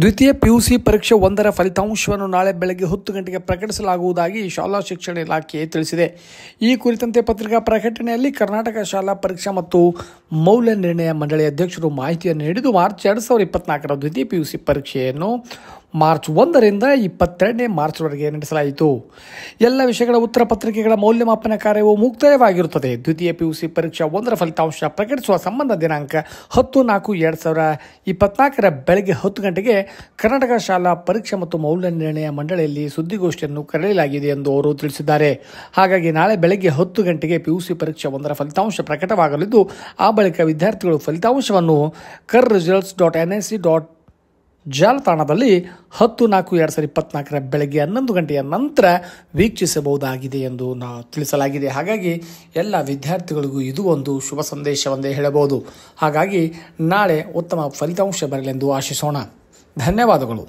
ದ್ವಿತೀಯ ಪಿಯುಸಿ ಪರೀಕ್ಷೆ 1ರ ಫಲಿತಾಂಶವನ್ನು ನಾಳೆ ಬೆಳಗ್ಗೆ 10 ಗಂಟೆಗೆ ಪ್ರಕಟಿಸಲಾಗುವುದಾಗಿ ಶಾಲಾ ಶಿಕ್ಷಣ ಇಲಾಖೆ ತಿಳಿಸಿದೆ. ಈ ಕುರಿತಂತೆ ಪತ್ರಿಕಾ ಪ್ರಕಟಣೆಯಲ್ಲಿ ಕರ್ನಾಟಕ ಶಾಲಾ ಪರೀಕ್ಷಾ ಮತ್ತು ಮೌಲ್ಯ ನಿರ್ಣಯ ಮಂಡಳಿ ಅಧ್ಯಕ್ಷರು ಮಾಹಿತಿಯನ್ನು ನೀಡಿದ್ದು, ಮಾರ್ಚ್ 2024ರ ದ್ವಿತೀಯ ಪಿಯುಸಿ ಪರೀಕ್ಷೆಯನ್ನು ಮಾರ್ಚ್ 1ರಿಂದ 22ನೇ ಮಾರ್ಚ್ವರೆಗೆ ನಡೆಸಲಾಯಿತು. ಎಲ್ಲ ವಿಷಯಗಳ ಉತ್ತರ ಪತ್ರಿಕೆಗಳ ಮೌಲ್ಯಮಾಪನ ಕಾರ್ಯವು ಮುಕ್ತಾಯವಾಗಿರುತ್ತದೆ. ದ್ವಿತೀಯ ಪಿಯುಸಿ ಪರೀಕ್ಷಾ 1ರ ಫಲಿತಾಂಶ ಪ್ರಕಟಿಸುವ ಸಂಬಂಧ ದಿನಾಂಕ 10/4/2024ರ ಬೆಳಗ್ಗೆ 10 ಗಂಟೆಗೆ ಕರ್ನಾಟಕ ಶಾಲಾ ಪರೀಕ್ಷೆ ಮತ್ತು ಮೌಲ್ಯ ನಿರ್ಣಯ ಮಂಡಳಿಯಲ್ಲಿ ಸುದ್ದಿಗೋಷ್ಠಿಯನ್ನು ಕರೆಯಲಾಗಿದೆ ಎಂದು ಅವರು ತಿಳಿಸಿದ್ದಾರೆ. ಹಾಗಾಗಿ ನಾಳೆ ಬೆಳಗ್ಗೆ 10 ಗಂಟೆಗೆ ಪಿಯುಸಿ ಪರೀಕ್ಷೆ 1ರ ಫಲಿತಾಂಶ ಪ್ರಕಟವಾಗಲಿದ್ದು, ಆ ಬಳಿಕ ವಿದ್ಯಾರ್ಥಿಗಳು ಫಲಿತಾಂಶವನ್ನು KarResults.nic. ಜಾಲತಾಣದಲ್ಲಿ 10/4/2024ರ ಬೆಳಗ್ಗೆ 11 ಗಂಟೆಯ ನಂತರ ವೀಕ್ಷಿಸಬಹುದಾಗಿದೆ ಎಂದು ತಿಳಿಸಲಾಗಿದೆ. ಹಾಗಾಗಿ ಎಲ್ಲ ವಿದ್ಯಾರ್ಥಿಗಳಿಗೂ ಇದು ಒಂದು ಶುಭ ಸಂದೇಶವೆಂದೇ ಹೇಳಬಹುದು. ಹಾಗಾಗಿ ನಾಳೆ ಉತ್ತಮ ಫಲಿತಾಂಶ ಬರಲೆಂದು ಆಶಿಸೋಣ. ಧನ್ಯವಾದಗಳು.